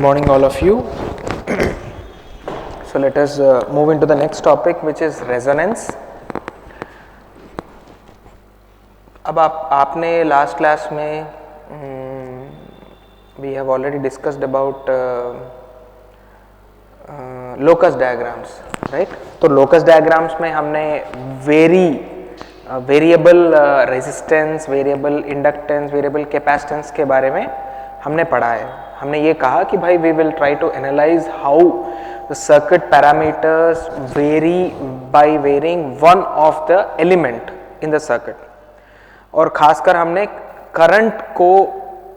morning all of you. So let us move into the next topic, which is resonance. अब आपने last class में we have already discussed about locus diagrams, right? तो locus diagrams में हमने variable resistance, variable inductance, variable capacitance के बारे में हमने पढ़ा है. हमने ये कहा कि भाई we will try to analyse how the circuit parameters vary by varying one of the element in the circuit. और खासकर हमने करंट को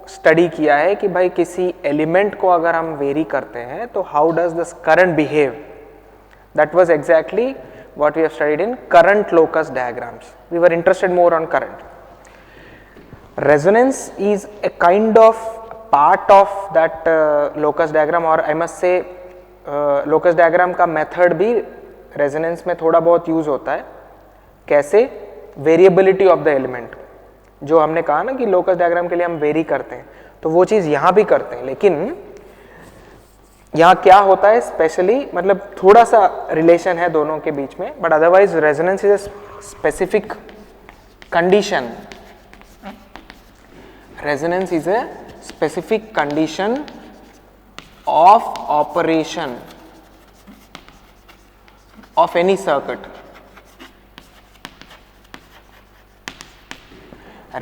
स्टडी किया है कि भाई किसी एलिमेंट को अगर हम वेरी करते हैं तो how does the current behave. That was exactly what we have studied in current locus diagrams. We were interested more on current. Resonance is a kind of part of that locus diagram, or I must say locus diagram का method भी resonance में थोड़ा बहुत use होता है. कैसे? Variability of the element. जो हमने कहा ना कि locus diagram के लिए हम vary करते हैं, तो वो चीज़ यहाँ भी करते हैं. लेकिन यहाँ क्या होता है स्पेशली, मतलब थोड़ा सा रिलेशन है दोनों के बीच में, but otherwise resonance is a specific condition. Resonance is a specific condition of operation of any circuit.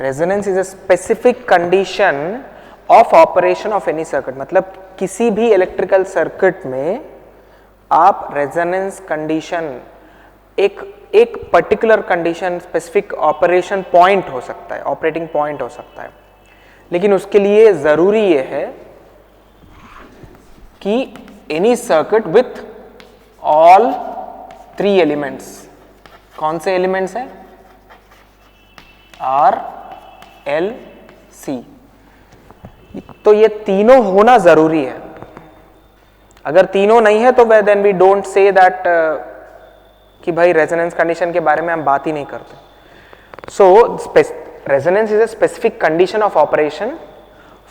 Resonance is a specific condition of operation of any circuit. मतलब किसी भी इलेक्ट्रिकल सर्किट में आप रेजोनेंस कंडीशन, एक particular condition, specific operation point हो सकता है, operating point हो सकता है. लेकिन उसके लिए जरूरी ये है कि any circuit with all three elements. कौन से एलिमेंट्स हैं? Are, L, C. तो ये तीनों होना जरूरी है. अगर तीनों नहीं है तो then we don't say that कि भाई रेजोनेंस कंडीशन के बारे में हम बात ही नहीं करते. So resonance is a specific condition of operation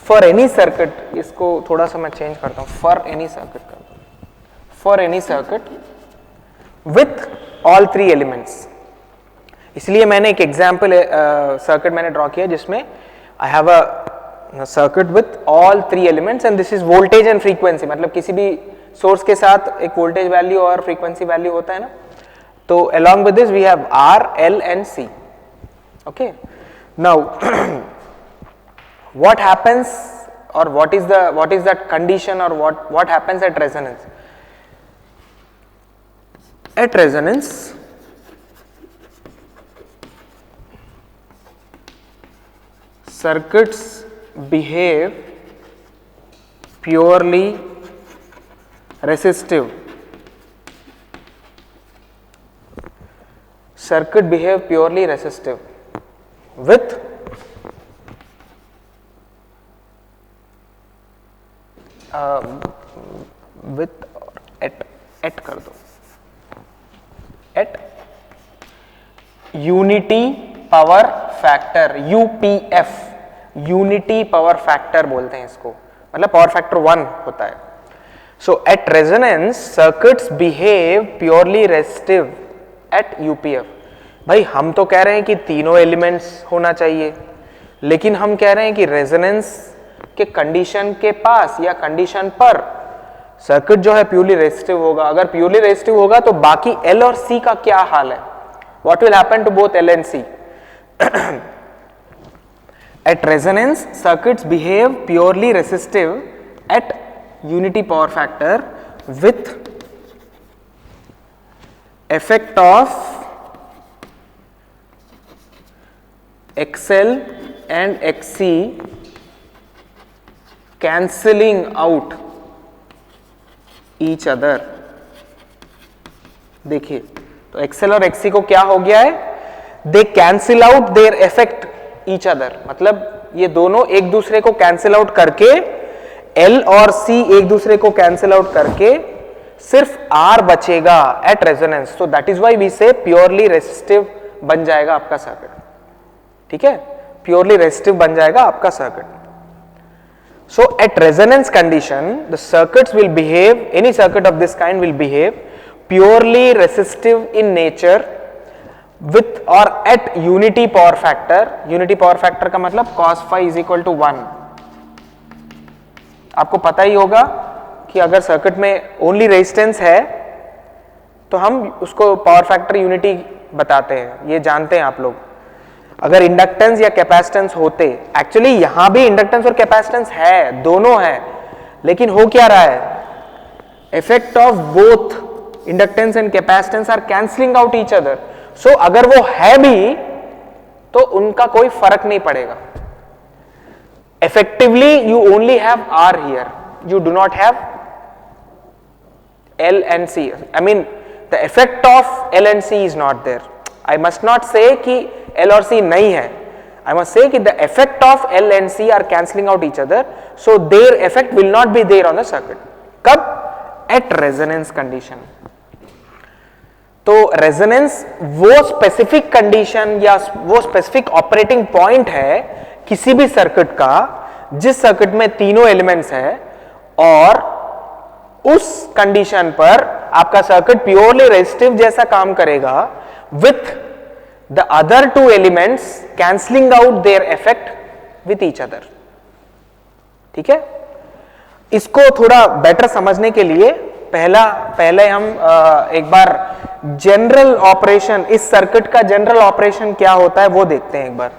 for any circuit. इसको थोड़ा सा मैं चेंज करता हूं, फॉर एनी सर्किट करता हूं, for any circuit with all three elements. इसलिए मैंने एक एग्जाम्पल सर्किट मैंने ड्रॉ किया जिसमें I have a circuit with all three elements and this is voltage and frequency. मतलब किसी भी सोर्स के साथ एक वोल्टेज वैल्यू और फ्रीक्वेंसी वैल्यू होता है ना. तो along with this we have R, L and C. Okay. Now what happens, or what is that condition, or what happens at resonance? At resonance circuits behave purely resistive. Circuit behave purely resistive with at कर दो, at unity power factor, UPF, unity power factor बोलते हैं इसको. मतलब power factor 1 होता है. So at resonance circuits behave purely resistive at UPF. भाई हम तो कह रहे हैं कि तीनों एलिमेंट्स होना चाहिए, लेकिन हम कह रहे हैं कि रेजोनेंस के कंडीशन के पास या कंडीशन पर सर्किट जो है प्योरली रेजिस्टिव होगा. अगर प्योरली रेजिस्टिव होगा तो बाकी एल और सी का क्या हाल है? What will happen to both L and C? At resonance, circuits behave purely resistive at unity power factor with effect of XL and XC cancelling out each other. देखिए तो XL और XC को क्या हो गया है? They cancel out their effect each other. मतलब ये दोनों एक दूसरे को कैंसिल आउट करके, L और C एक दूसरे को कैंसिल आउट करके सिर्फ R बचेगा at resonance. So that is why we say purely resistive बन जाएगा आपका सर्किट. ठीक है, प्योरली रेजिस्टिव बन जाएगा आपका circuit. So at resonance condition, the circuits will behave, any circuit of this kind will behave purely resistive in nature with or at unity power factor. Unity power factor का मतलब cos phi is equal to 1. आपको पता ही होगा कि अगर circuit में only resistance है तो हम उसको पावर फैक्टर यूनिटी बताते हैं, ये जानते हैं आप लोग. अगर इंडक्टेंस या कैपेसिटेंस होते, एक्चुअली यहां भी इंडक्टेंस और कैपेसिटेंस है, दोनों है, लेकिन हो क्या रहा है, effect of both inductance and capacitance are cancelling out each other. So अगर वो है भी तो उनका कोई फर्क नहीं पड़ेगा. effectively you only have R here, you do not have L and C. I mean the effect of L and C is not there. I must not say कि L और C नहीं है, I must say कि the effect of L and C are cancelling out each other, so their effect will not be there on the circuit. कब? At resonance condition. तो resonance वो specific condition या वो specific operating point है किसी भी circuit का जिस सर्किट में तीनों एलिमेंट्स है, और उस कंडीशन पर आपका सर्किट प्योरली रेजिस्टिव जैसा काम करेगा with the other two elements cancelling out their effect with each other. ठीक है, इसको थोड़ा बेटर समझने के लिए पहले हम एक बार जनरल ऑपरेशन, इस सर्किट का जनरल ऑपरेशन क्या होता है वो देखते हैं एक बार.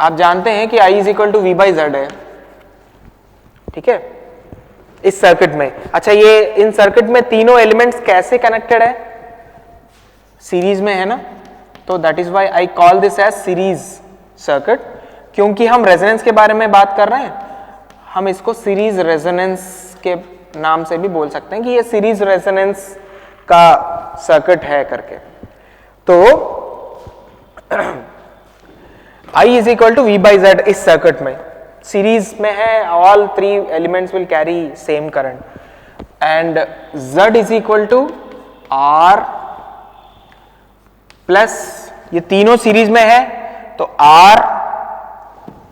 आप जानते हैं कि I is equal to V/Z है. ठीक है, इस सर्किट में. अच्छा, ये इन सर्किट में तीनों एलिमेंट्स कैसे कनेक्टेड है? सीरीज में है ना, तो that is why I call this as series circuit. क्योंकि हम रेजोनेंस के बारे में बात कर रहे हैं, हम इसको सीरीज रेजोनेंस के नाम से भी बोल सकते हैं कि ये सीरीज रेजोनेंस का सर्किट है करके. तो I is equal to V/Z इस सर्किट में सीरीज में है, all three elements will carry same current, and Z is equal to R plus, ये तीनों सीरीज में है तो R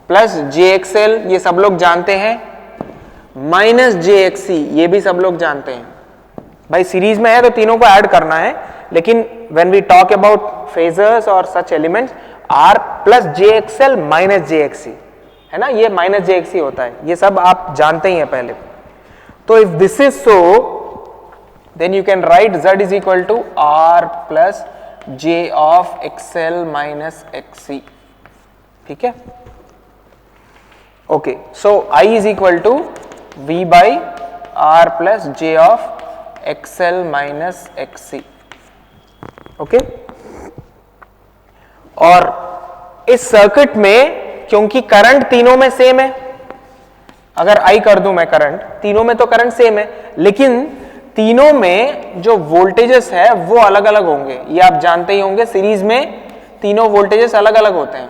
प्लस JXL, ये सब लोग जानते हैं, माइनस JXC, ये भी सब लोग जानते हैं. भाई सीरीज में है तो तीनों को ऐड करना है, लेकिन when we talk about phasors और such elements, R plus JXL minus JXC है ना, ये माइनस JXC होता है, ये सब आप जानते ही हैं पहले. तो if this is so then you can write Z is equal to R plus J of XL minus XC. ठीक है, okay. So I is equal to V by R plus J of XL minus XC. Okay, और इस circuit में क्योंकि current तीनों में same है, अगर I कर दूं मैं करंट, तीनों में तो करंट सेम है, लेकिन तीनों में जो वोल्टेजेस है वो अलग अलग होंगे. ये आप जानते ही होंगे, सीरीज में तीनों वोल्टेजेस अलग अलग होते हैं.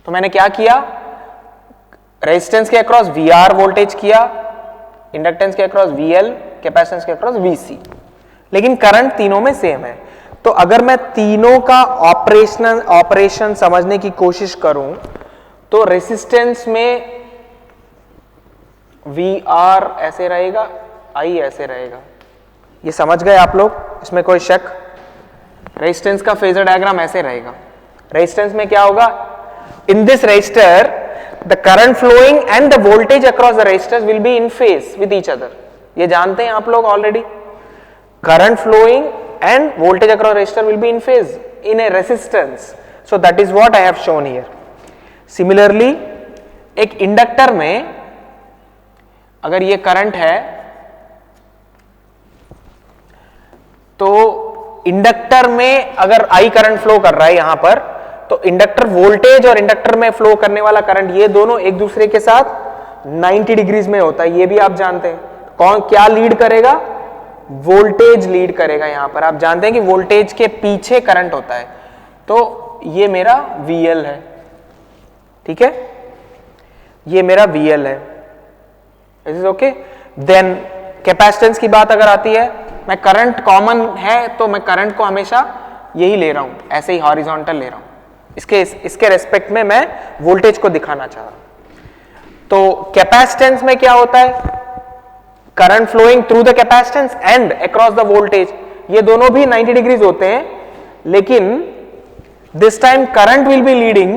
तो मैंने क्या किया, रेजिस्टेंस के अक्रॉस VR वोल्टेज किया, इंडक्टेंस के अक्रॉस VL, कैपेसिटेंस के अक्रॉस VC, लेकिन करंट तीनों में सेम है. तो अगर मैं तीनों का ऑपरेशन समझने की कोशिश करूं तो रेजिस्टेंस में VR ऐसे रहेगा, I ऐसे रहेगा. ये समझ गए आप लोग, इसमें कोई शक? रेजिस्टेंस का फेजर डायग्राम ऐसे रहेगा. रेजिस्टेंस में क्या होगा, in this resistor the current flowing and the voltage across the resistors will be in phase with each other. ये जानते हैं आप लोग already. Current flowing and voltage across resistor will be in phase in a resistance. So that is what I have shown here. Similarly, एक inductor में अगर ये current है तो इंडक्टर में अगर I करंट फ्लो कर रहा है यहां पर, तो इंडक्टर वोल्टेज और इंडक्टर में फ्लो करने वाला करंट, ये दोनों एक दूसरे के साथ 90 डिग्रीज में होता है. ये भी आप जानते हैं. कौन क्या लीड करेगा, वोल्टेज लीड करेगा. यहां पर आप जानते हैं कि वोल्टेज के पीछे करंट होता है. तो ये मेरा VL है. ठीक है, ये मेरा VL है. Is is okay. Then capacitance की बात अगर आती है, मैं करंट कॉमन है तो मैं करंट को हमेशा यही ले रहा हूं, ऐसे ही हॉरिजॉन्टल ले रहा हूं. इसके रेस्पेक्ट में मैं वोल्टेज को दिखाना चाह रहा हूं। तो कैपेसिटेंस में क्या होता है, current flowing through the capacitance and across the voltage, ये दोनों भी 90 डिग्रीज होते हैं, लेकिन this time current will be leading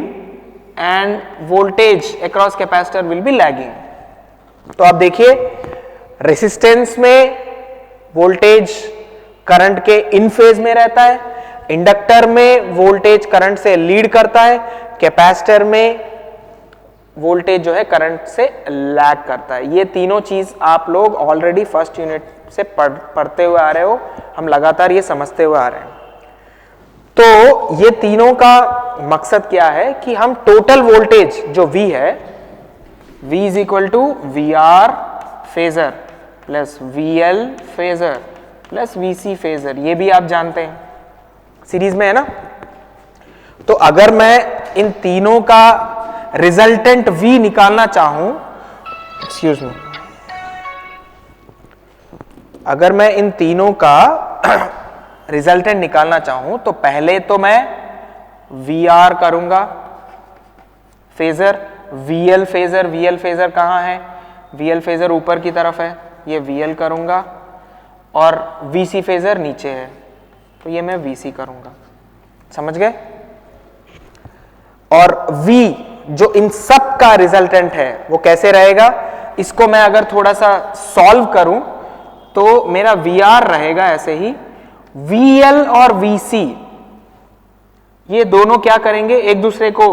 and voltage across capacitor will be lagging. तो आप देखिए रेसिस्टेंस में वोल्टेज करंट के इन फेज में रहता है, इंडक्टर में वोल्टेज करंट से लीड करता है, कैपेसिटर में वोल्टेज जो है करंट से लैग करता है। ये तीनों चीज आप लोग ऑलरेडी फर्स्ट यूनिट से पढ़ते हुए आ रहे हो, हम लगातार ये समझते हुए आ रहे हैं। तो ये तीनों का मकसद क्या है कि हम टोटल वोल्टेज जो V है, V is equal to VR phasor plus VL phasor plus VC phasor, ये भी आप जानते हैं सीरीज में है ना। तो अगर मैं इन तीनों का रिजल्टेंट V निकालना चाहूं, एक्सक्यूज मी, अगर मैं इन तीनों का रिजल्टेंट निकालना चाहूं तो पहले तो मैं VR करूंगा phasor, VL phasor, VL phasor कहां है, VL फेजर ऊपर की तरफ है, ये VL करूंगा, और VC फेजर नीचे है, तो ये मैं VC करूंगा, समझ गए। और V जो इन सब का रिजल्टेंट है वो कैसे रहेगा, इसको मैं अगर थोड़ा सा सॉल्व करूं तो मेरा VR रहेगा ऐसे ही, VL और VC ये दोनों क्या करेंगे, एक दूसरे को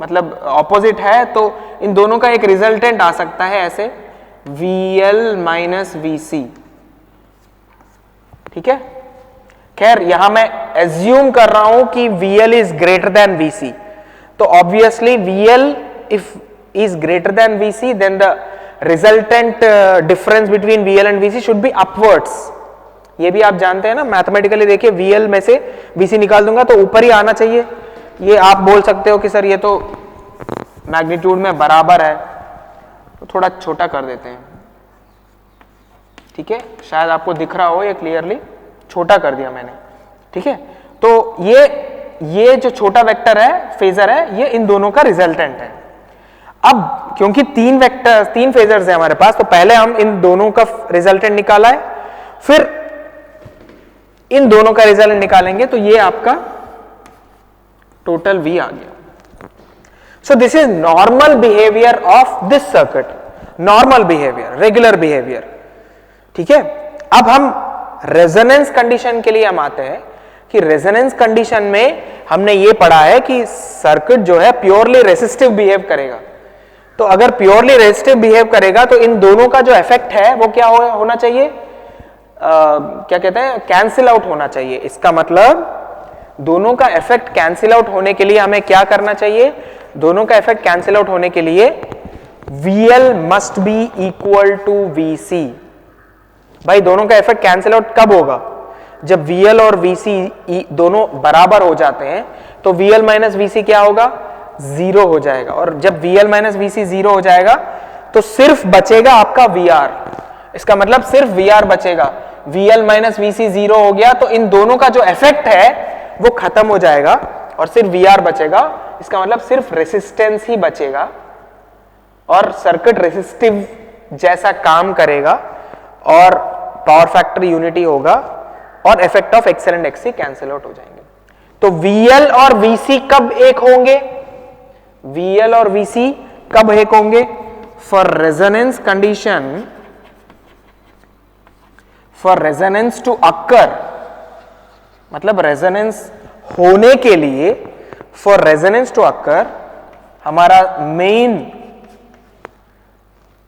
मतलब ऑपोजिट है, तो इन दोनों का एक रिजल्टेंट आ सकता है ऐसे VL माइनस VC, ठीक है। खैर यहां मैं एज्यूम कर रहा हूं कि VL is greater than VC, तो obviously VL if is greater than VC then the resultant difference between VL and VC should be upwards. ये भी आप जानते हैं ना, मैथमेटिकली देखिए VL में से VC निकाल दूंगा तो ऊपर ही आना चाहिए। ये आप बोल सकते हो कि सर ये तो मैग्नीट्यूड में बराबर है, तो थोड़ा छोटा कर देते हैं, ठीक है, शायद आपको दिख रहा हो, ये क्लियरली छोटा कर दिया मैंने, ठीक है। तो ये जो छोटा वेक्टर है, फेजर है, ये इन दोनों का रिजल्टेंट है। अब क्योंकि तीन फेजर्स हैं हमारे पास, तो पहले हम इन दोनों का रिजल्टेंट निकाला है, फिर इन दोनों का रिजल्टेंट निकालेंगे, तो ये आपका टोटल V आ गया। So this is normal behaviour of this circuit, normal behaviour, regular behaviour, ठीक है। अब हम रेजोनेंस कंडीशन के लिए हम आते हैं कि रेजोनेंस कंडीशन में हमने ये पढ़ा है कि सर्किट जो है प्योरली रेसिस्टिव बिहेव करेगा। तो अगर प्योरली रेसिस्टिव बिहेव करेगा तो इन दोनों का जो इफेक्ट है वो क्या होना चाहिए, क्या कहते हैं, कैंसिल आउट होना चाहिए। इसका मतलब दोनों का इफेक्ट कैंसिल आउट होने के लिए हमें क्या करना चाहिए, दोनों का इफेक्ट कैंसिल आउट होने के लिए VL must be equal to VC। भाई दोनों का इफेक्ट कैंसिल आउट कब होगा, जब VL और VC दोनों बराबर हो जाते हैं, तो VL माइनस VC क्या होगा, जीरो हो जाएगा। और जब VL माइनस VC जीरो हो जाएगा तो सिर्फ बचेगा आपका VR। इसका मतलब सिर्फ VR बचेगा, VL माइनस VC जीरो हो गया तो इन दोनों का जो इफेक्ट है वो खत्म हो जाएगा और सिर्फ VR बचेगा। इसका मतलब सिर्फ रेसिस्टेंस ही बचेगा और सर्किट रेसिस्टिव जैसा काम करेगा और पावर फैक्टर यूनिटी होगा और effect of XL and XC cancel out हो जाएंगे। तो VL और VC कब एक होंगे, VL और VC कब एक होंगे, for resonance condition, for resonance to occur, मतलब रेजोनेंस होने के लिए, फॉर रेजोनेंस टू अकर हमारा मेन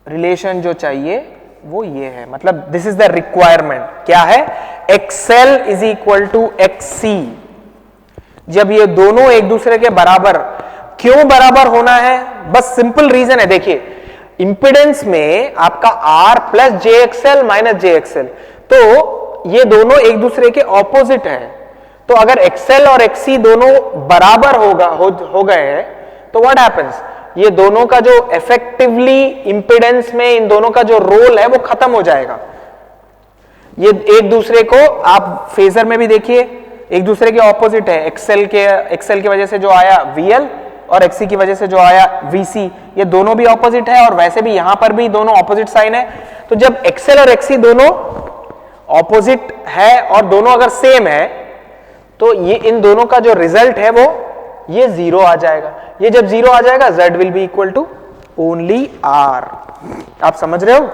रिलेशन जो चाहिए वो ये है, मतलब दिस इज द रिक्वायरमेंट। क्या है, XL is equal to XC। जब ये दोनों एक दूसरे के बराबर, क्यों बराबर होना है, बस सिंपल रीजन है। देखिए इंपेडेंस में आपका R plus JXL minus JXL, तो ये दोनों एक दूसरे के ऑपोजिट है। तो अगर XL और XC दोनों बराबर हो गए हैं तो व्हाट हैपेंस, ये दोनों का जो इफेक्टिवली इंपेडेंस में इन दोनों का जो रोल है वो खत्म हो जाएगा। ये एक दूसरे को, आप फेजर में भी देखिए, एक दूसरे के ऑपोजिट है, एक्सएल की वजह से जो आया VL और XC की वजह से जो आया VC, ये दोनों भी ऑपोजिट है और वैसे भी यहां पर भी दोनों ऑपोजिट साइन है। तो जब XL और XC दोनों ऑपोजिट है और दोनों अगर सेम है तो ये इन दोनों का जो रिजल्ट है वो ये 0 आ जाएगा। ये जब 0 आ जाएगा Z will be equal to only R। आप समझ रहे हो?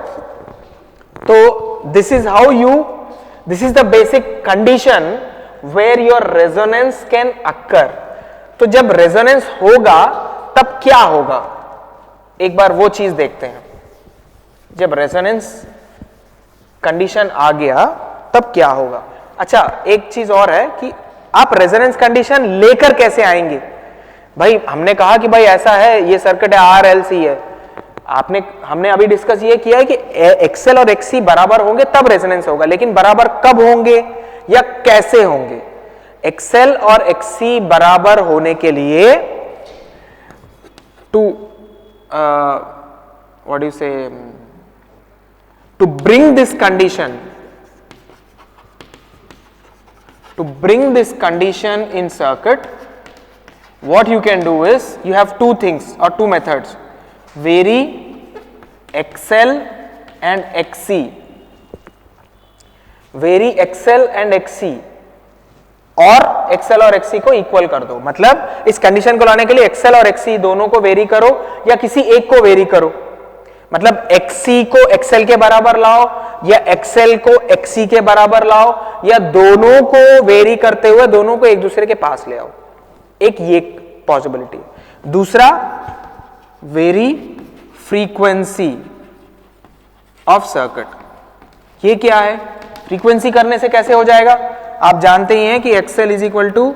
तो this is how you, this is the basic condition where your resonance can occur. तो जब रेजोनेंस होगा तब क्या होगा, एक बार वो चीज देखते हैं। जब रेजोनेंस कंडीशन आ गया तब क्या होगा। अच्छा, एक चीज और है कि आप रेजोनेंस कंडीशन लेकर कैसे आएंगे। भाई हमने कहा कि भाई ऐसा है, ये सर्किट है, RLC है, हमने अभी डिस्कस ये किया है कि XL और XC बराबर होंगे तब रेजोनेंस होगा, लेकिन बराबर कब होंगे या कैसे होंगे। XL और XC बराबर होने के लिए टू व्हाट यू से, to bring this condition in circuit, what you can do is you have two things or two methods, vary XL and XC, vary XL and XC और XL और XC को equal कर दो। मतलब इस condition को लाने के लिए XL और XC दोनों को वेरी करो या किसी एक को वेरी करो। मतलब XC को XL के बराबर लाओ या XL को XC के बराबर लाओ या दोनों को वेरी करते हुए दोनों को एक दूसरे के पास ले आओ। एक ये पॉसिबिलिटी। दूसरा, वेरी फ्रीक्वेंसी ऑफ सर्किट। ये क्या है? फ्रीक्वेंसी करने से कैसे हो जाएगा? आप जानते ही हैं कि XL is equal to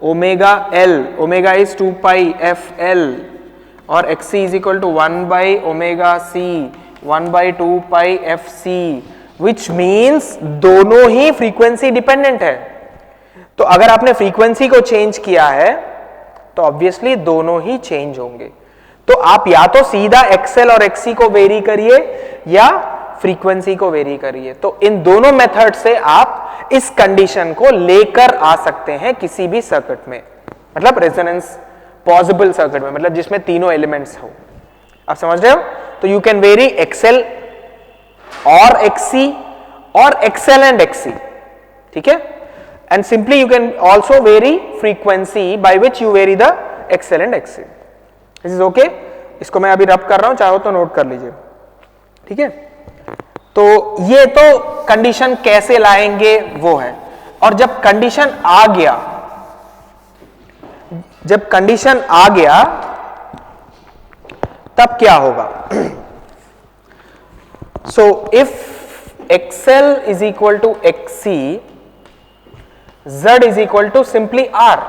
omega L, omega is 2 pi FL और XC is equal to 1 by omega C, 1 by 2 pi FC, which means दोनों ही फ्रीक्वेंसी डिपेंडेंट है। तो अगर आपने फ्रीक्वेंसी को चेंज किया है तो ऑब्वियसली दोनों ही चेंज होंगे। तो आप या तो सीधा XL और XC को वेरी करिए या फ्रीक्वेंसी को वेरी करिए। तो इन दोनों मेथड से आप इस कंडीशन को लेकर आ सकते हैं किसी भी सर्किट में, मतलब रेजोनेंस पॉसिबल सर्किट में, मतलब जिसमें तीनों एलिमेंट्स हो। आप समझ रहे हो? तो यू कैन वेरी XL और XC और XL एंड XC, ठीक है। And simply you can also very frequency by which you very the XL and XC। This is okay. इसको मैं अभी रब कर रहा हूं, चाहो तो नोट कर लीजिए, ठीक है। तो ये तो कंडीशन कैसे लाएंगे वो है। और जब कंडीशन आ गया, जब कंडीशन आ गया तब क्या होगा? So if XL is equal to XC, Z is equal to simply R,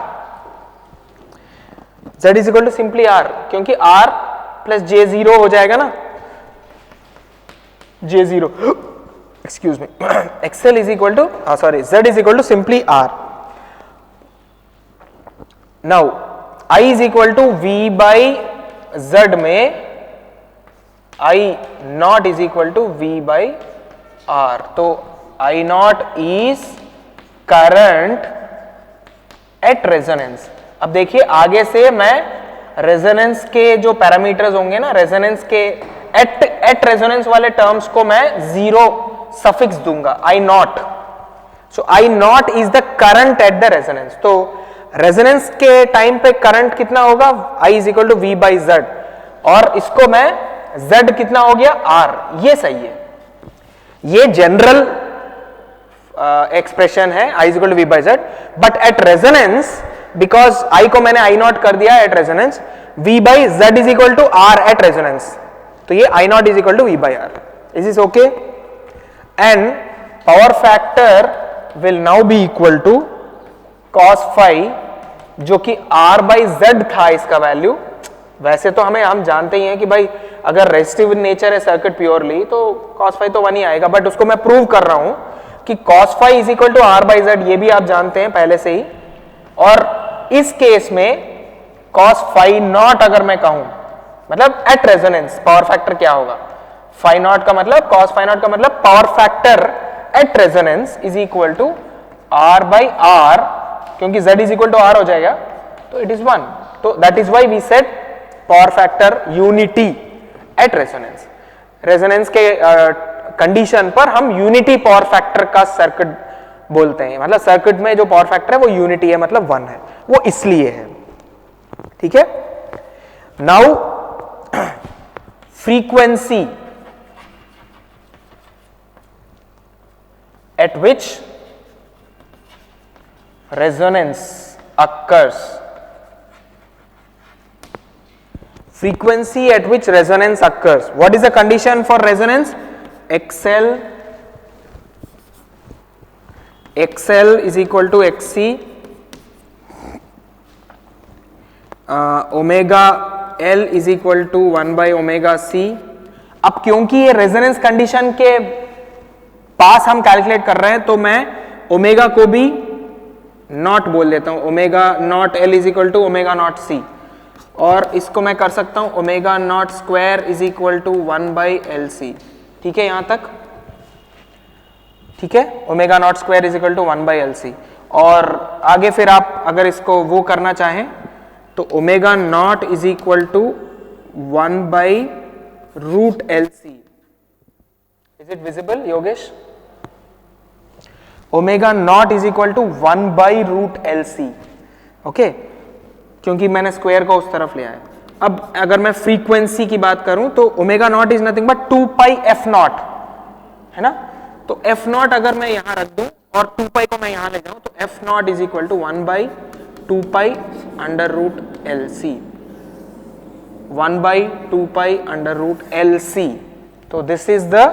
Z is equal to simply R, क्योंकि R प्लस J0 हो जाएगा ना, J0, excuse me. XL is equal to sorry Z is equal to simply R। Now I is equal to V by Z में I not is equal to V by R। तो I not is current at resonance. अब देखिए आगे से मैं resonance के जो parameters होंगे ना, रेजोनेंस के एट रेजोनेंस वाले टर्म्स को मैं 0 सफिक्स दूंगा, I not. So I not is the current at the resonance. तो रेजोनेंस के टाइम पे करंट कितना होगा? I is equal to V by Z, और इसको मैं Z कितना हो गया? R। ये सही है, ये जनरल एक्सप्रेशन है, I is equal to V by Z। But at resonance, because I को मैंने I नॉट कर दिया at resonance, V by Z is equal to R at resonance. तो ये I not is equal to V by R। Is this okay? And power factor will now be equal to cos phi, जो कि R by Z था इसका value. वैसे तो हम जानते ही हैं कि भाई अगर रेजिस्टिव नेचर है सर्किट प्योरली तो cos phi तो 1 ही आएगा, बट उसको मैं प्रूव कर रहा हूं कि cos phi is equal to R by Z, ये भी आप जानते हैं पहले से ही। और इस केस में cos phi नॉट अगर मैं कहूं, मतलब एट रेजोनेंस पावर फैक्टर क्या होगा? phi नॉट का मतलब, cos phi नॉट का मतलब power factor at resonance is equal to R by R क्योंकि z is equal to r हो जाएगा, तो इट इज 1. तो that is why we said power factor unity at resonance. Resonance के condition पर हम यूनिटी पावर फैक्टर का circuit बोलते हैं, मतलब सर्किट में जो पावर फैक्टर है वो यूनिटी है, मतलब 1 है, वो इसलिए है. ठीक है. Now frequency at which resonance occurs. Frequency at which resonance occurs. What is the condition for resonance? XL is equal to XC, omega L is equal to 1 by omega C. अब क्योंकि ये रेजोनेंस कंडीशन के पास हम calculate कर रहे हैं, तो मैं ओमेगा को भी नॉट बोल देता हूं, omega naught L is equal to omega naught C, और इसको मैं कर सकता हूं omega naught square is equal to 1 by L C. ठीक है यहां तक? ठीक है, omega naught square is equal to 1 by L C. और आगे फिर आप अगर इसको वो करना चाहें तो omega naught is equal to 1 by root L C. Is it visible Yogesh? Omega naught is equal to 1 by root L C. Okay, क्योंकि मैंने स्क्वायर को उस तरफ लिया है. अब अगर मैं फ्रीक्वेंसी की बात करूं तो omega naught is nothing but 2 pi F not, है ना. तो एफ नॉट अगर मैं यहां रख दूं और 2 पाई को मैं यहां ले जाऊं तो F naught is equal to 1 by 2 pi under root L C. 1 by 2 pi under root L C. तो this is the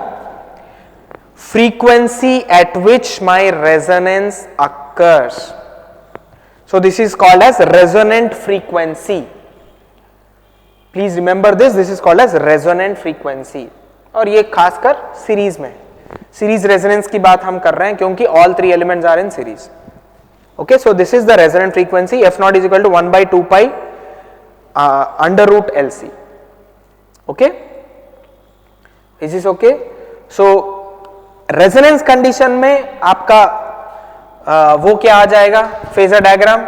frequency at which my resonance occurs. So this is called as resonant frequency. Please remember this is called as resonant frequency. और ये खासकर series में, series resonance की बात हम कर रहे हैं क्योंकि all three elements are in series. Okay, so this is the resonant frequency. F naught is equal to 1 by 2 pi under root LC. Okay, is this okay? So resonance condition में आपका वो क्या आ जाएगा, फेजर डायग्राम.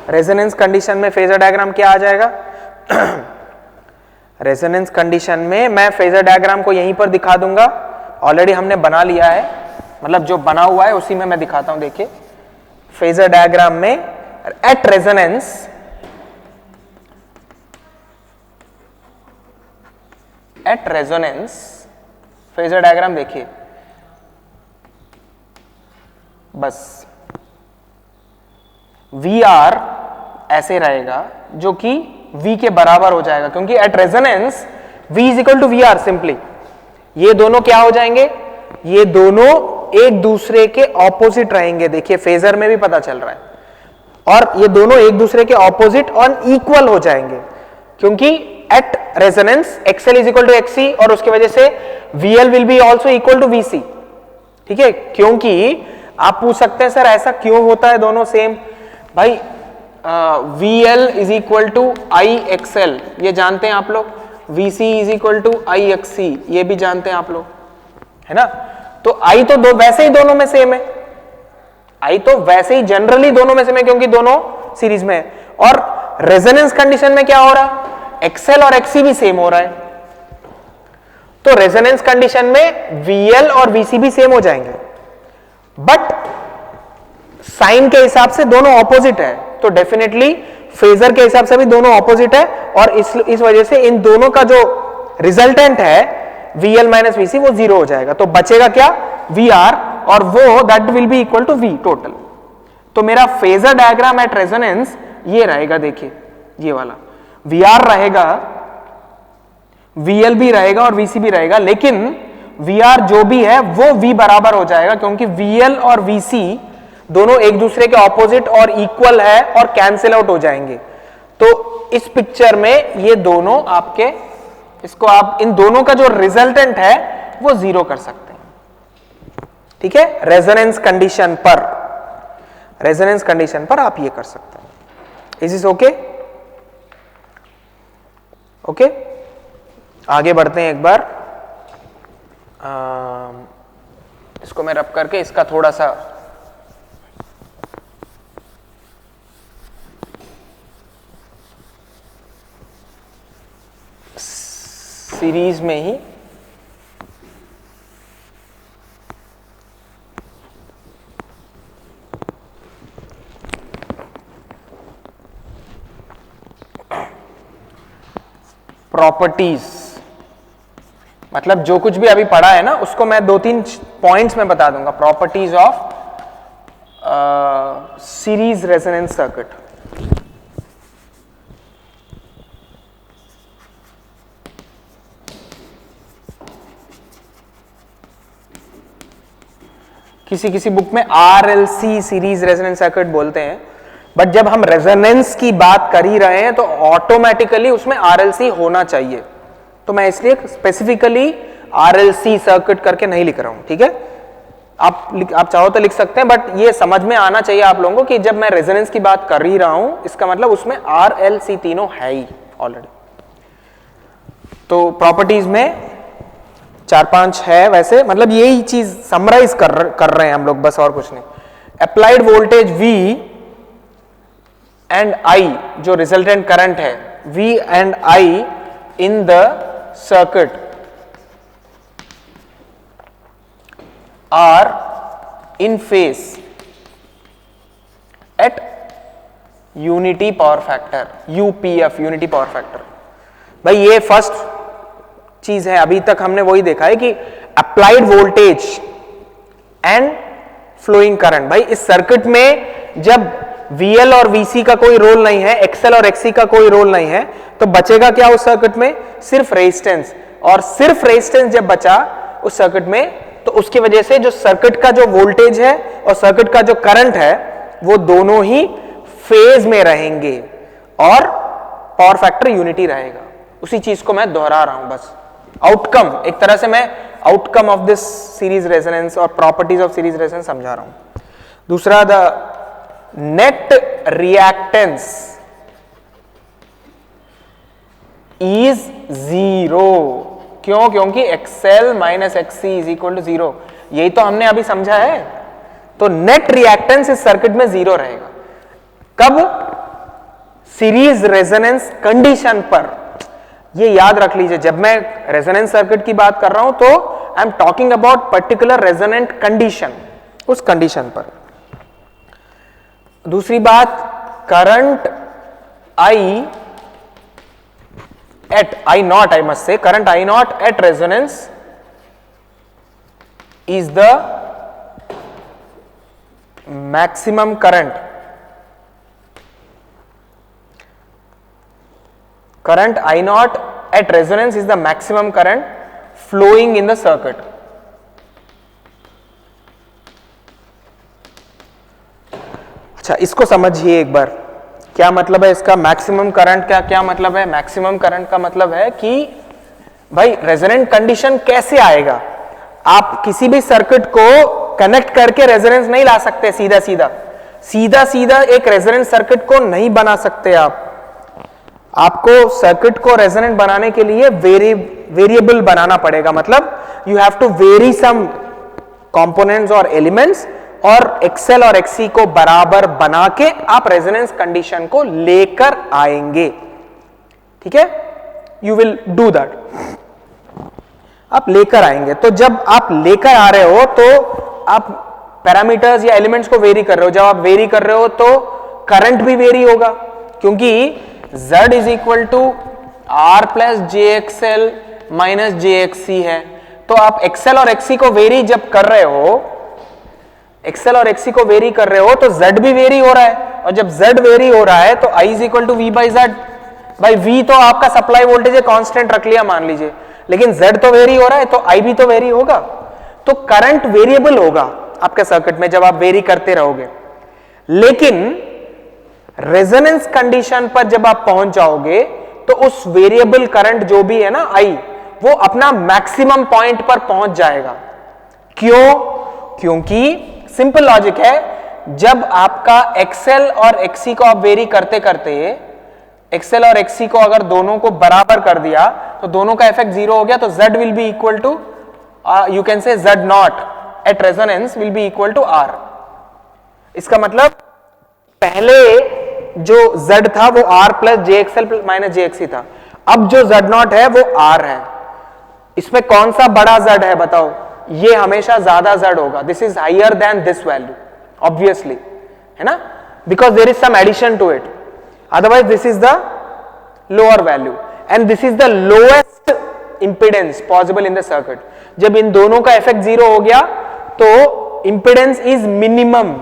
रेजोनेंस कंडीशन में phasor diagram क्या आ जाएगा? Resonance condition में मैं फेजर डायग्राम को यहीं पर दिखा दूंगा, ऑलरेडी हमने बना लिया है, मतलब जो बना हुआ है उसी में मैं दिखाता हूं. देखिए फेजर डायग्राम में एट रेजोनेंस फेजर डायग्राम देखिए, बस वी आर ऐसे रहेगा जो कि वी के बराबर हो जाएगा, क्योंकि at resonance V is equal to V R. Simply ये दोनों क्या हो जाएंगे, ये दोनों एक दूसरे के ऑपोजिट रहेंगे. देखिए फेजर में भी पता चल रहा है, और ये दोनों एक दूसरे के ऑपोजिट और इक्वल हो जाएंगे, क्योंकि at resonance XL is equal to XC और उसकी वजह से VL will be also equal to VC. ठीक है, क्योंकि आप पूछ सकते हैं सर ऐसा क्यों होता है दोनों सेम. भाई VL is equal to IXL ये जानते हैं आप लोग, VC is equal to IXC ये भी जानते हैं आप लोग, है ना. तो I तो दो वैसे ही दोनों में सेम है, I तो वैसे ही जनरली दोनों में सेम है क्योंकि दोनों सीरीज में है. और रेजोनेंस कंडीशन में क्या हो रहा है, XL और XC भी सेम हो रहा है. तो रेजोनेंस कंडीशन में VL और VC भी सेम हो जाएंगे, बट साइन के हिसाब से दोनों ऑपोजिट है, तो डेफिनेटली फेजर के हिसाब से भी दोनों ऑपोजिट है, और इस वजह से इन दोनों का जो रिजल्टेंट है VL माइनस VC वो 0 हो जाएगा. तो बचेगा क्या, VR, और वो that will be equal to V total. तो मेरा फेजर डायग्राम एट रेजोनेंस ये रहेगा. देखिए ये वाला VR रहेगा, VL भी रहेगा और VC भी रहेगा, लेकिन VR जो भी है वो V बराबर हो जाएगा, क्योंकि VL और VC दोनों एक दूसरे के ऑपोजिट और इक्वल है और कैंसिल आउट हो जाएंगे. तो इस पिक्चर में ये दोनों आपके, इसको आप इन दोनों का जो रिजल्टेंट है वो 0 कर सकते हैं. ठीक है, रेजोनेंस कंडीशन पर, रेजोनेंस कंडीशन पर आप ये कर सकते हैं. Is this okay? ओके, आगे बढ़ते हैं एक बार. इसको मैं रब करके इसका थोड़ा सा सीरीज में ही प्रॉपर्टीज, मतलब जो कुछ भी अभी पढ़ा है ना उसको मैं 2-3 पॉइंट्स में बता दूंगा। Properties of series resonance circuit. किसी किसी बुक में RLC सीरीज रेजोनेंस सर्किट बोलते हैं, बट जब हम रेजोनेंस की बात कर ही रहे हैं तो ऑटोमेटिकली उसमें RLC होना चाहिए, तो मैं इसलिए स्पेसिफिकली RLC सर्किट करके नहीं लिख रहा हूं। ठीक है, आप चाहो तो लिख सकते हैं, बट ये समझ में आना चाहिए आप लोगों को कि जब मैं रेजोनेंस की बात कर ही रहा हूं इसका मतलब उसमें RLC तीनों है ही ऑलरेडी। तो प्रॉपर्टीज में 4-5 है वैसे, मतलब यही चीज समराइज कर रहे हैं हम लोग, बस और कुछ नहीं। Applied voltage V and I, जो रिजल्टेंट करंट है V and I in the circuit are in phase at unity power factor, UPF, unity power factor. भाई ये फर्स्ट चीज है, अभी तक हमने वही देखा है कि applied voltage and flowing current. भाई इस सर्किट में जब VL और VC का कोई रोल नहीं है, XL और XC का कोई रोल नहीं है, तो बचेगा क्या उस सर्किट में? सिर्फ रेजिस्टेंस। और सिर्फ रेजिस्टेंस जब बचा उस सर्किट में, तो उसकी वजह से जो सर्किट का जो वोल्टेज है और सर्किट का जो करंट है वो दोनों ही फेज में रहेंगे और पावर फैक्टर यूनिटी रहेगा। उसी चीज को मैं दोहरा रहा हूं बस। आउटकम, एक तरह से मैं outcome of this series resonance और प्रॉपर्टीज ऑफ सीरीज रेजोनेंस समझा रहा हूं। दूसरा, द नेट रिएक्टेंस इज 0। क्यों? क्योंकि XL minus XC is equal to 0। यही तो हमने अभी समझा है। तो नेट रिएक्टेंस इस सर्किट में 0 रहेगा। कब? सीरीज रेजोनेंस कंडीशन पर। ये याद रख लीजिए, जब मैं रेजोनेंस सर्किट की बात कर रहा हूं तो I am talking about particular resonant condition, उस कंडीशन पर। दूसरी बात, current I at I naught, I must say, current I naught at resonance is the maximum current. Current I naught at resonance is the maximum current flowing in the circuit. अच्छा, इसको समझिए एक बार, क्या मतलब है इसका मैक्सिमम करंट का? क्या मतलब है मैक्सिमम करंट का? मतलब है कि भाई रेजोनेंट कंडीशन कैसे आएगा? आप किसी भी सर्किट को कनेक्ट करके रेजोनेंस नहीं ला सकते सीधा सीधा एक रेजोनेंट सर्किट को नहीं बना सकते आप। आपको सर्किट को रेजोनेंट बनाने के लिए वेरिएबल बनाना पड़ेगा, मतलब you have to vary some components और एलिमेंट्स, और XL और XC को बराबर बना के आप रेजोनेंस कंडीशन को लेकर आएंगे। ठीक है, यू विल डू दैट, आप लेकर आएंगे। तो जब आप लेकर आ रहे हो तो आप पैरामीटर्स या एलिमेंट्स को वेरी कर रहे हो। जब आप वेरी कर रहे हो तो करंट भी वेरी होगा, क्योंकि Z is equal to R plus JXL minus JXC है। तो आप XL और XC को वेरी जब कर रहे हो, XL और XC को वेरी कर रहे हो, तो Z भी वेरी हो रहा है, और जब Z वेरी हो रहा है तो I is equal to V by Z। भाई V तो आपका सप्लाई वोल्टेज है, कांस्टेंट रख लिया मान लीजिए, लेकिन Z तो वेरी हो रहा है तो I भी तो वेरी होगा। तो करंट वेरिएबल होगा आपके सर्किट में जब आप वेरी करते रहोगे। लेकिन रेजोनेंस कंडीशन पर जब आप पहुंच जाओगे तो उस वेरिएबल करंट जो भी है ना I, वो अपना मैक्सिमम पॉइंट पर पहुंच जाएगा। क्यों? क्योंकि सिंपल लॉजिक है, जब आपका XL और XC को आप वेरी करते करते XL और XC को अगर दोनों को बराबर कर दिया तो दोनों का इफेक्ट 0 हो गया, तो Z will be equal to, you can say Z naught at resonance will be equal to R। इसका मतलब पहले जो Z था वो R plus JXL minus JXC था, अब जो Z नॉट है वो R है। इसमें कौन सा बड़ा Z है बताओ? ये हमेशा ज्यादा Z होगा. This is higher than this value obviously, है ना, because there is some addition to it, otherwise this is the lower value and this is the lowest impedance possible in the circuit. जब इन दोनों का effect 0 हो गया तो impedance is minimum,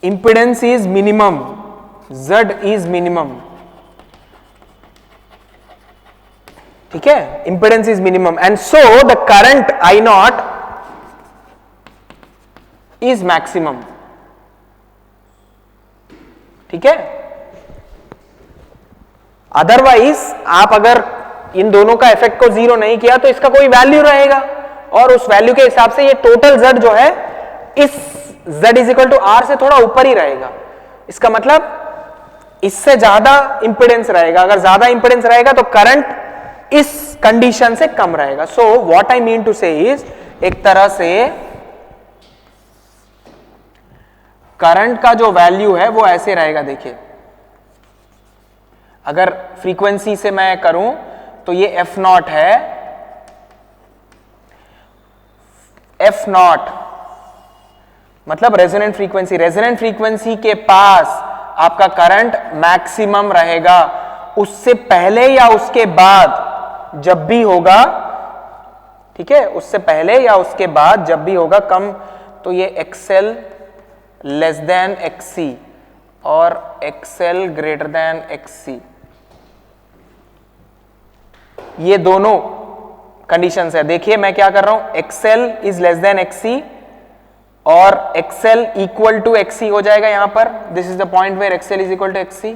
impedance is minimum, Z is minimum. ठीक है, impedance is minimum and so the current I not is maximum. ठीक है, अदरवाइज आप अगर इन दोनों का इफेक्ट को 0 नहीं किया तो इसका कोई वैल्यू रहेगा और उस वैल्यू के हिसाब से ये टोटल Z जो है इस Z is equal to R से थोड़ा ऊपर ही रहेगा. इसका मतलब इससे ज्यादा इंपिडेंस रहेगा. अगर ज्यादा इंपिडेंस रहेगा तो करंट इस कंडीशन से कम रहेगा. So what I mean to say is, एक तरह से करंट का जो वैल्यू है वो ऐसे रहेगा. देखिए, अगर फ्रीक्वेंसी से मैं करूं तो ये F0 है. F0 मतलब रेजोनेंट फ्रीक्वेंसी. रेजोनेंट फ्रीक्वेंसी के पास आपका करंट मैक्सिमम रहेगा. उससे पहले या उसके बाद जब भी होगा, ठीक है, उससे पहले या उसके बाद जब भी होगा कम, तो ये XL लेस देन XC और XL ग्रेटर देन XC, ये दोनों कंडीशंस है. देखिए मैं क्या कर रहा हूं, XL is less than XC और XL इक्वल टू XC हो जाएगा यहां पर. This is the point where XL is equal to XC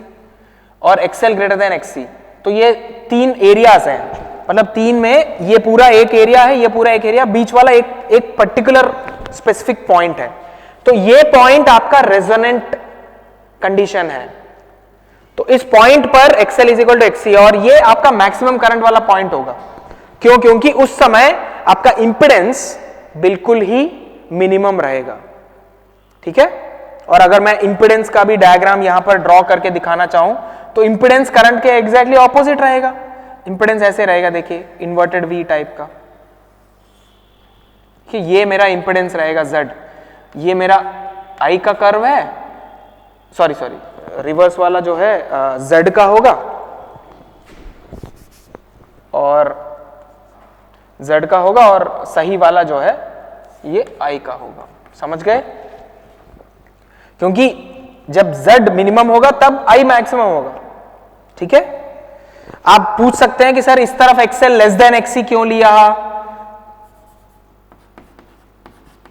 और XL ग्रेटर देन XC. तो ये 3 एरियाज हैं, मतलब 3 में ये पूरा एक एरिया है, ये पूरा एक एरिया, बीच वाला एक पर्टिकुलर स्पेसिफिक पॉइंट है. तो ये पॉइंट आपका रेजोनेंट कंडीशन है. तो इस पॉइंट पर XL is equal to XC और ये आपका मैक्सिमम करंट वाला पॉइंट होगा. क्यों? क्योंकि उस समय आपका इंपिडेंस बिल्कुल ही मिनिमम रहेगा. ठीक है, और अगर मैं इंपिडेंस का भी डायग्राम यहां पर ड्रॉ करके दिखाना चाहूं तो इंपिडेंस करंट के एग्जैक्टली ऑपोजिट रहेगा. इंपिडेंस ऐसे रहेगा, देखिए इन्वर्टेड V टाइप का, कि ये मेरा इंपिडेंस रहेगा Z, ये मेरा I का कर्व है, सॉरी रिवर्स वाला जो है Z का होगा और Z का होगा और सही वाला जो है ये I का होगा. समझ गए? क्योंकि जब Z मिनिमम होगा तब I मैक्सिमम होगा. ठीक है, आप पूछ सकते हैं कि सर इस तरफ XL लेस देन XC क्यों लिया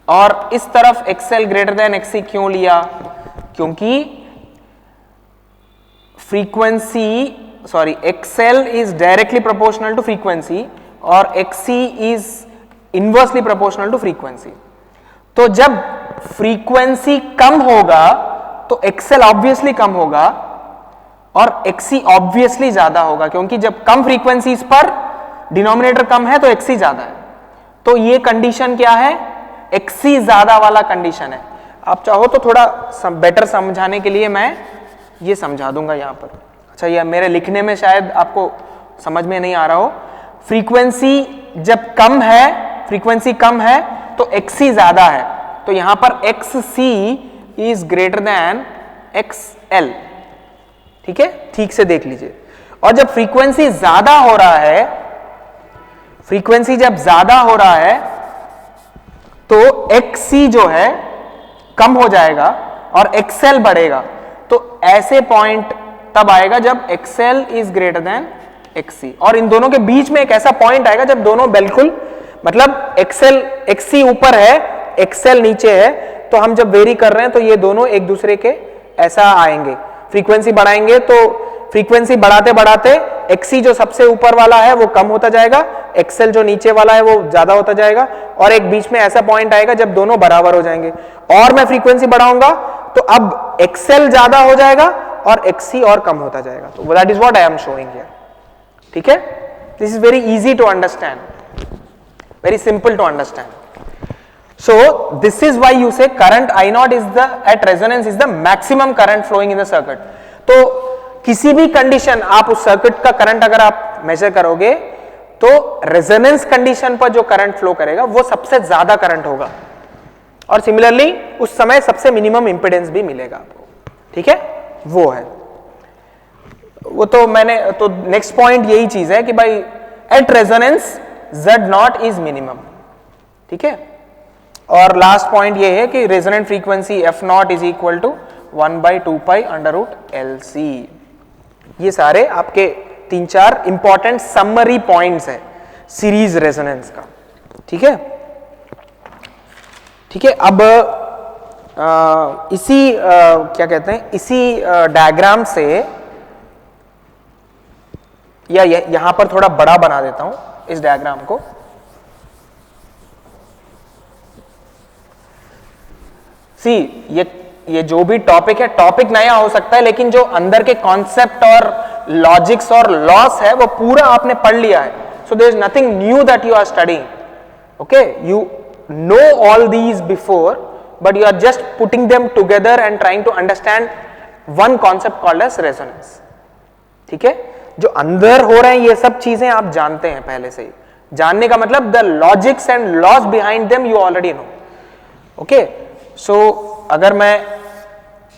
और इस तरफ XL ग्रेटर देन XC क्यों लिया? क्योंकि frequency XL is directly proportional to frequency और XC is inversely proportional to frequency. तो जब फ्रीक्वेंसी कम होगा तो XL ऑब्वियसली कम होगा और XC ऑब्वियसली ज्यादा होगा, क्योंकि जब कम फ्रीक्वेंसीज पर डिनोमिनेटर कम है तो XC ज्यादा है. तो ये कंडीशन क्या है? XC ज्यादा वाला कंडीशन है. आप चाहो तो थोड़ा बेटर समझाने के लिए मैं ये समझा दूंगा यहां पर. अच्छा, ये मेरे लिखने में शायद आपको समझ में नहीं आ रहा हो. फ्रीक्वेंसी जब कम है, फ्रीक्वेंसी कम है तो XC ज्यादा है, तो यहां पर XC is greater then XL. ठीक है, ठीक से देख लीजिए. और जब फ्रीक्वेंसी ज्यादा हो रहा है, फ्रीक्वेंसी जब ज्यादा हो रहा है तो XC जो है कम हो जाएगा और XL बढ़ेगा. तो ऐसे पॉइंट तब आएगा जब XL is greater than XC और इन दोनों के बीच में एक ऐसा पॉइंट आएगा जब दोनों बिल्कुल, मतलब XC ऊपर है, XL नीचे है, तो हम जब वेरी कर रहे हैं तो ये दोनों एक दूसरे के ऐसा आएंगे. फ्रीक्वेंसी बढ़ाएंगे तो फ्रीक्वेंसी बढ़ाते बढ़ाते XC जो सबसे ऊपर वाला है वो कम होता जाएगा, XL जो नीचे वाला है वो ज्यादा होता जाएगा और एक बीच में ऐसा पॉइंट आएगा जब दोनों बराबर हो जाएंगे. और मैं फ्रीक्वेंसी बढ़ाऊंगा तो अब XL ज्यादा हो जाएगा और XC और कम होता जाएगा. तो that is what I am showing here. ठीक है, this is very easy to understand, very simple to understand. So this is why you say current I naught is the at resonance is the maximum current flowing in the circuit. तो किसी भी condition आप उस circuit का current अगर आप major करोगे तो रेजोनेंस कंडीशन पर जो करंट फ्लो करेगा वो सबसे ज्यादा करंट होगा, और सिमिलरली उस समय सबसे मिनिमम इंपेडेंस भी मिलेगा आपको, ठीक है, वो है वो। तो मैंने तो नेक्स्ट पॉइंट यही चीज है कि भाई at resonance Z0 is minimum, ठीक है। और लास्ट पॉइंट ये है कि resonant frequency F0 is equal to 1/2π√LC। ये सारे आपके 3-4 इंपॉर्टेंट समरी पॉइंट्स है सीरीज रेजोनेंस का, ठीक है, ठीक है। अब इसी क्या कहते हैं, इसी डायग्राम से या यहां पर थोड़ा बड़ा बना देता हूं इस डायग्राम को। सी ये जो भी टॉपिक है, टॉपिक नया हो सकता है लेकिन जो अंदर के कॉन्सेप्ट और लॉजिक्स और लॉस है वो पूरा आपने पढ़ लिया है। So there is nothing new that you are studying, okay, you know all these before but you are just putting them together and trying to understand one concept called as resonance, ठीक है। जो अंदर हो रहे हैं ये सब चीजें आप जानते हैं पहले से ही, जानने का मतलब the logics and laws behind them you already know, okay। so अगर मैं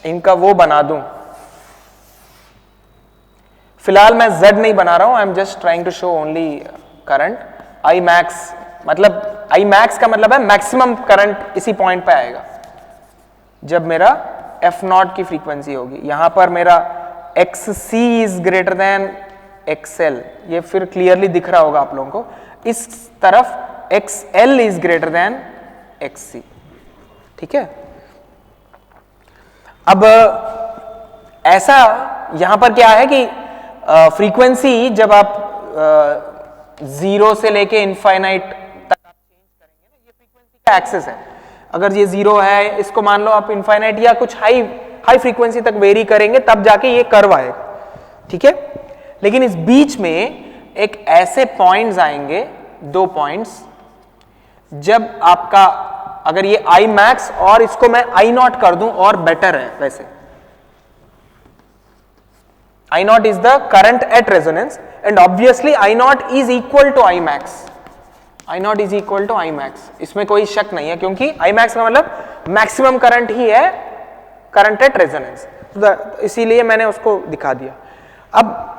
इनका वो बना दूं, फिलहाल मैं Z नहीं बना रहा हूं, I am just trying to show only current. I max मतलब I max का मतलब है मैक्सिमम करंट इसी पॉइंट पे आएगा जब मेरा F0 की फ्रीक्वेंसी होगी। यहां पर मेरा XC is greater then XL, ये फिर क्लियरली दिख रहा होगा आप लोगों को। इस तरफ XL is greater than XC, ठीक है। अब ऐसा यहां पर क्या है कि फ्रीक्वेंसी जब आप 0 से लेके इनफाइनाइट तक आप चेंज करेंगे ना, ये फ्रीक्वेंसी का एक्सेस है। अगर ये 0 है, इसको मान लो आप इनफाइनाइट या कुछ हाई फ्रीक्वेंसी तक वेरी करेंगे तब जाके ये कर्व आएगा, ठीक है। लेकिन इस बीच में एक ऐसे पॉइंट्स आएंगे, 2 पॉइंट्स, जब आपका अगर ये I max और इसको मैं I0 कर दूं और बेटर है वैसे। I0 is the current at resonance and obviously I0 is equal to I max. I0 is equal to I max, इसमें कोई शक नहीं है क्योंकि I max का मतलब मैक्सिमम करंट ही है करंट एट रेजोनेंस, इसीलिए मैंने उसको दिखा दिया। अब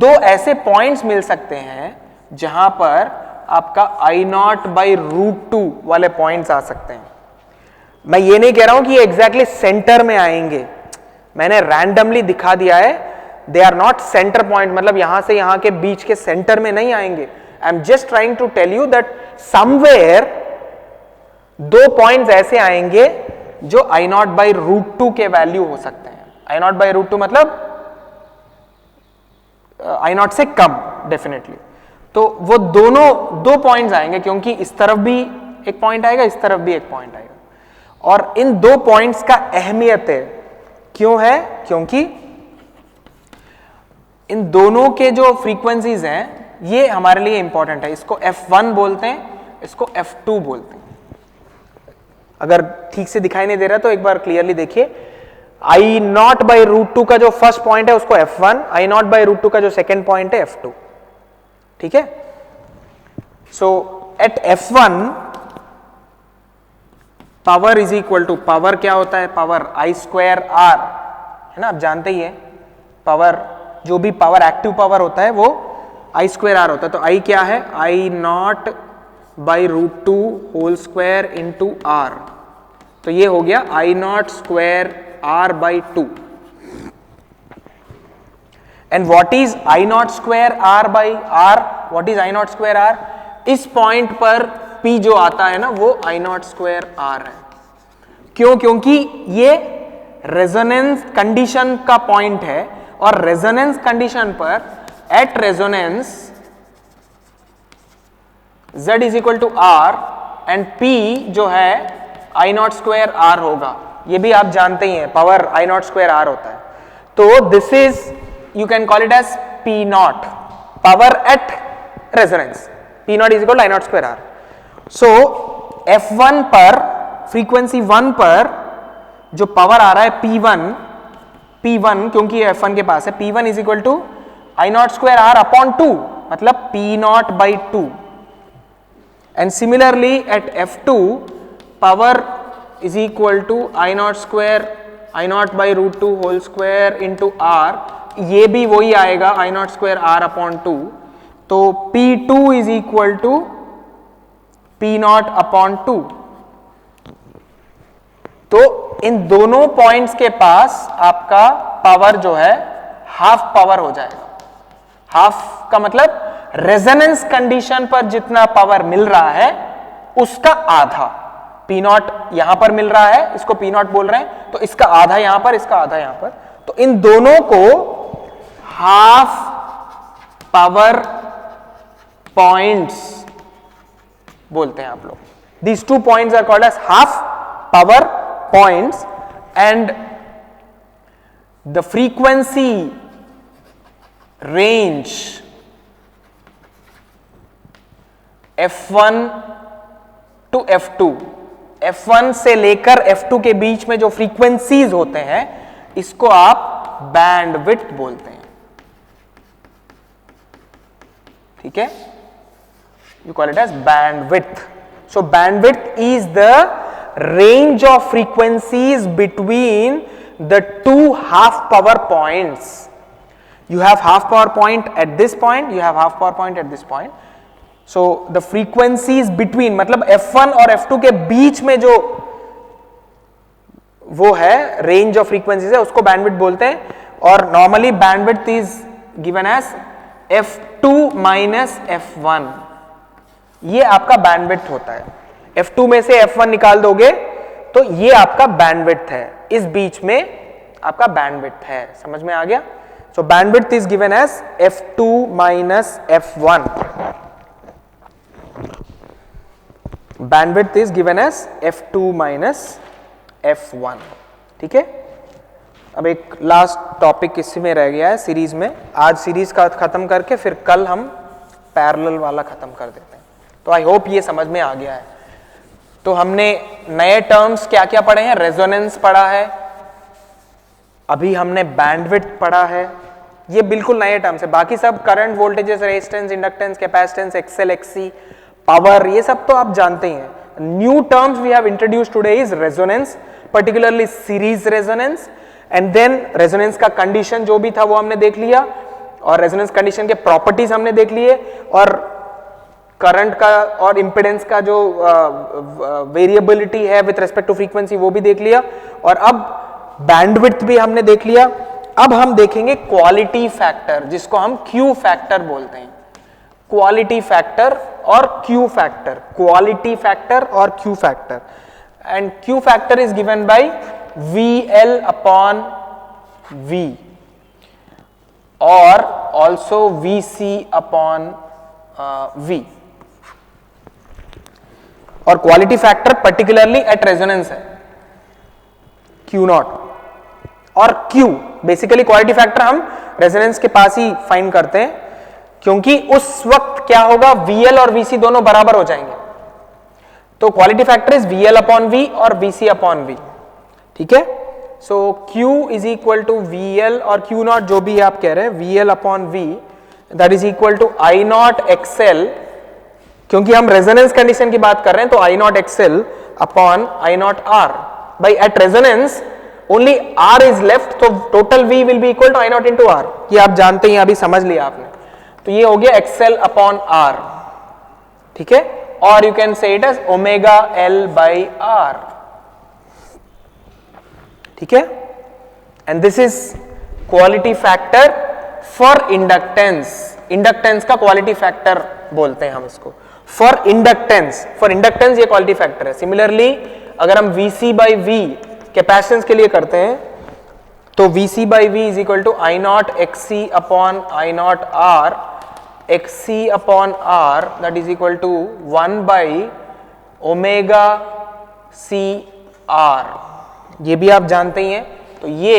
2 ऐसे पॉइंट्स मिल सकते हैं जहां पर आपका I0/√2 वाले पॉइंट्स आ सकते हैं। मैं ये नहीं कह रहा हूं कि ये एग्जैक्टली सेंटर में आएंगे, मैंने रैंडमली दिखा दिया है। They are not centre point, मतलब यहां से यहां के बीच के सेंटर में नहीं आएंगे। I am just trying to tell you that somewhere 2 points ऐसे आएंगे जो I0/√2 के वैल्यू हो सकते हैं। I0/√2 मतलब I0 से कम डेफिनेटली। तो वो दोनों 2 पॉइंट्स आएंगे क्योंकि इस तरफ भी एक पॉइंट आएगा, इस तरफ भी एक पॉइंट आएगा। और इन 2 पॉइंट्स का अहमियत है, क्यों है? क्योंकि इन दोनों के जो फ्रीक्वेंसीज हैं ये हमारे लिए इंपॉर्टेंट है। इसको F1 बोलते हैं, इसको F2 बोलते हैं। अगर ठीक से दिखाई नहीं दे रहा तो एक बार क्लियरली देखिए। I0/√2 का जो फर्स्ट पॉइंट है उसको F1, I0/√2 का जो सेकेंड पॉइंट है F2, ठीक है। So at F1 power is equal to, power क्या होता है? पावर I²R है ना, आप जानते ही है। पावर, जो भी पावर एक्टिव पावर होता है वो I²R होता है। तो I क्या है? I0/√2 whole square into R। तो ये हो गया I0²R/2। And what is I0²R/R? What is I0²R? इस पॉइंट पर P जो आता है ना वो I0²R है। क्यों? क्योंकि ये रेजोनेंस कंडीशन का पॉइंट है और रेजोनेंस कंडीशन पर at resonance Z is equal to R and P जो है I0²R होगा। ये भी आप जानते ही हैं, पावर I0²R होता है। तो this is, you can call it as P0, power at resonance. P0 is equal to I0²R. So F1 पर, फ्रीक्वेंसी 1 पर जो पावर आ रहा है P1 क्योंकि F1 के पास है, P1 is equal to I0²R/2 मतलब P0/2. And similarly at F2 power is equal to I0 square I0/√2 whole square into R. ये भी वही आएगा I0 square R/2. तो P2 is equal to P0/2. तो इन दोनों पॉइंट्स के पास आपका पावर जो है हाफ पावर हो जाएगा. हाफ का मतलब रेजोनेंस कंडीशन पर जितना पावर मिल रहा है उसका आधा. P0 यहां पर मिल रहा है, इसको P0 बोल रहे हैं, तो इसका आधा यहां पर, इसका आधा यहां पर. तो इन दोनों को हाफ पावर पॉइंट्स बोलते हैं आप लोग. These two points are called as half power points and the frequency range F1 to F2, F1 से लेकर F2 के बीच में जो फ्रीक्वेंसीज होते हैं इसको आप बैंडविड्थ बोलते हैं. ठीक है, you call it as bandwidth. So bandwidth is the range of frequencies between the two half power points. You have half power point at this point, you have half power point at this point. So the frequencies between मतलब F1 और F2 के बीच में जो वो है range of frequencies है उसको bandwidth बोलते हैं. और normally bandwidth is given as F2 minus F1. ये आपका बैंडविड्थ होता है. F2 में से F1 निकाल दोगे तो ये आपका बैंडविड्थ है. इस बीच में आपका बैंडविड्थ है. समझ में आ गया? So bandwidth is given as F2 minus F1. Bandwidth is given as F2 minus F1. ठीक है, अब एक लास्ट टॉपिक इसी में रह गया है सीरीज में. आज सीरीज का खत्म करके फिर कल हम पैरेलल वाला खत्म कर देते हैं. तो आई होप ये समझ में आ गया है. तो हमने नए टर्म्स क्या क्या पढ़े हैं? रेजोनेंस पढ़ा है, अभी हमने बैंडविड्थ पढ़ा है. ये बिल्कुल नए टर्म्स है. बाकी सब current, voltages, resistance, inductance, capacitance, XL, XC, power, ये सब तो आप जानते ही हैं. New terms we have introduced today is resonance, particularly series resonance. And then resonance का कंडीशन जो भी था वो हमने देख लिया, और रेजोनेंस कंडीशन के प्रॉपर्टीज हमने देख लिए, और करंट का और इंपेडेंस का जो वेरिएबिलिटी है विथ रेस्पेक्ट टू फ्रीक्वेंसी वो भी देख लिया, और अब बैंडविड्थ भी हमने देख लिया. अब हम देखेंगे क्वालिटी फैक्टर, जिसको हम क्यू फैक्टर बोलते हैं. क्वालिटी फैक्टर और क्यू फैक्टर, क्वालिटी फैक्टर और Q factor. And Q factor is given by VL upon V or also VC upon V. और quality factor particularly at resonance है Q0 और Q. Basically quality factor हम resonance के पास ही find करते हैं, क्योंकि उस वक्त क्या होगा, VL और VC दोनों बराबर हो जाएंगे. तो quality factor is VL upon V और VC upon V. ठीक है, so Q is equal to VL और Q0 जो भी आप कह रहे हैं VL upon V, that is equal to I0 XL. क्योंकि हम रेजोनेंस कंडीशन की बात कर रहे हैं तो I0 XL upon I0 R. By at resonance only R is left, तो total V will be equal to I0 into R. ये आप जानते हैं, अभी समझ लिया आपने. तो ये हो गया XL अपॉन R. ठीक है, और you can say it as omega L by R. ठीक है, and this is quality factor for inductance. Inductance का क्वालिटी फैक्टर बोलते हैं हम इसको. फॉर इंडक्टेंस ये क्वालिटी फैक्टर है. सिमिलरली अगर हम VC बाई V कैपेसिटेंस के लिए करते हैं तो VC by V is equal to I0 XC upon I0 R. XC upon R that is equal to 1 by omega C R. ये भी आप जानते ही हैं. तो ये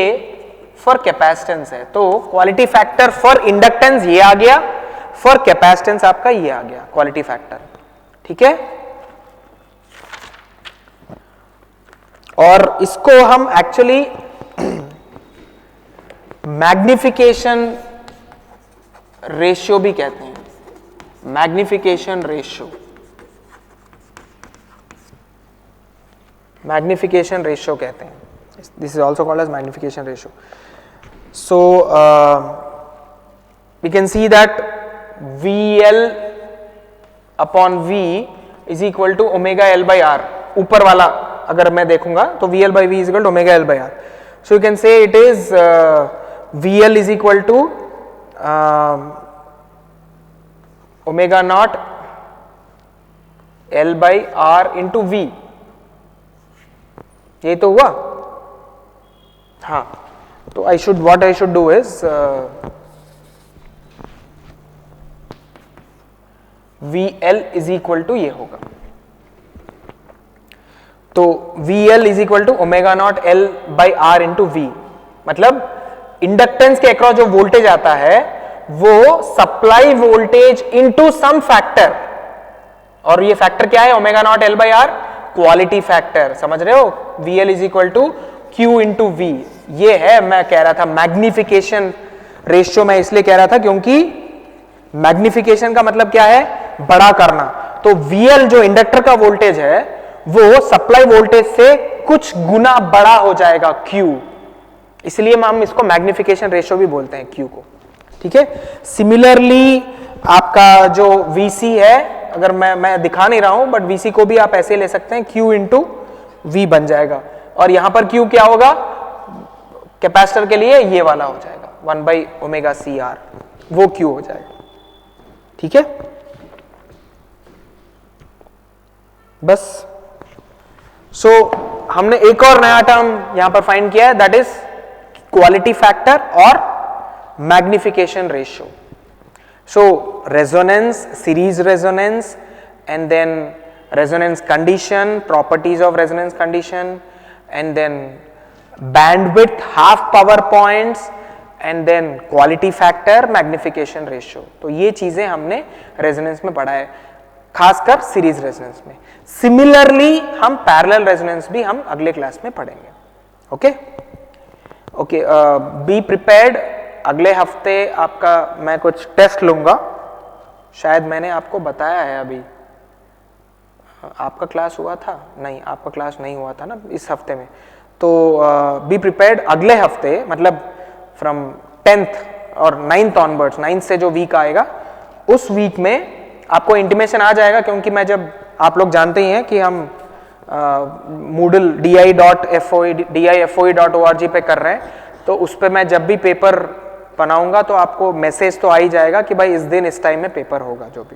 फॉर कैपेसिटेंस है. तो क्वालिटी फैक्टर फॉर इंडक्टेंस ये आ गया, फॉर कैपेसिटेंस आपका ये आ गया क्वालिटी फैक्टर. ठीक है, और इसको हम एक्चुअली मैग्निफिकेशन रेशियो भी कहते हैं. मैग्निफिकेशन रेशियो, मैग्निफिकेशन रेशियो कहते हैं, this is also called as magnification ratio. So we can see that VL upon V is equal to omega L by R. ऊपर वाला अगर मैं देखूंगा तो VL by V is equal to omega L by R. So you can say it is VL is equal to omega naught L by R into V. ये तो हुआ. हाँ, तो what I should do is VL is equal to ये होगा. तो VL is equal to omega naught L by R into V. मतलब inductance के अक्रॉस जो वोल्टेज आता है वो supply voltage into some factor, और ये फैक्टर क्या है? Omega naught L by R, quality factor. समझ रहे हो? VL is equal to Q into V. ये है, मैं कह रहा था मैग्निफिकेशन रेशियो. मैं इसलिए कह रहा था क्योंकि मैग्निफिकेशन का मतलब क्या है? बड़ा करना. तो VL जो इंडक्टर का वोल्टेज है वो सप्लाई वोल्टेज से कुछ गुना बड़ा हो जाएगा Q. इसलिए हम इसको मैग्निफिकेशन रेशियो भी बोलते हैं Q को. ठीक है. सिमिलरली आपका जो VC है, अगर मैं दिखा नहीं रहा हूं, बट VC को भी आप ऐसे ले सकते हैं, Q इंटू V बन जाएगा. और यहां पर Q क्या होगा? कैपेसिटर के लिए ये वाला हो जाएगा 1 बाई ओमेगा CR, वो Q हो जाएगा. ठीक है. बस. सो हमने एक और नया टर्म यहां पर फाइंड किया है, दैट इज क्वालिटी फैक्टर और magnification ratio. So resonance, series resonance, and then resonance condition, properties of resonance condition, and then bandwidth, half power points, and then quality factor, magnification ratio. तो ये चीजें हमने resonance में पढ़ा है, खासकर series resonance में. सिमिलरली हम पैरेलल रेजोनेंस भी हम अगले क्लास में पढ़ेंगे. Okay okay. Be prepared. अगले हफ्ते आपका मैं कुछ टेस्ट लूंगा, शायद मैंने आपको बताया है. अभी आपका क्लास हुआ था? नहीं, आपका क्लास नहीं हुआ था ना इस हफ्ते में. तो बी प्रिपेयर्ड. अगले हफ्ते मतलब फ्रॉम 10th और 9th ऑनवर्ड्स, 9th से जो वीक आएगा उस वीक में आपको इंटीमेशन आ जाएगा, क्योंकि मैं जब, आप लोग जानते ही हैं कि हम Moodle DIFOE.org पे कर रहे हैं, तो उस पे मैं जब भी पेपर बनाऊंगा तो आपको मैसेज तो आ ही जाएगा कि भाई इस दिन इस टाइम में पेपर होगा जो भी.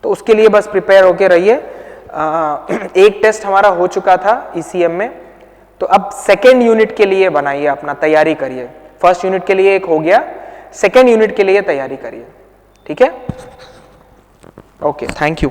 तो उसके लिए बस प्रिपेयर होके रहिए. एक टेस्ट हमारा हो चुका था ECM में, तो अब सेकेंड यूनिट के लिए बनाइए, अपना तैयारी करिए. फर्स्ट यूनिट के लिए एक हो गया, सेकेंड यूनिट के लिए तैयारी करिए. ठीक है. Okay, thank you.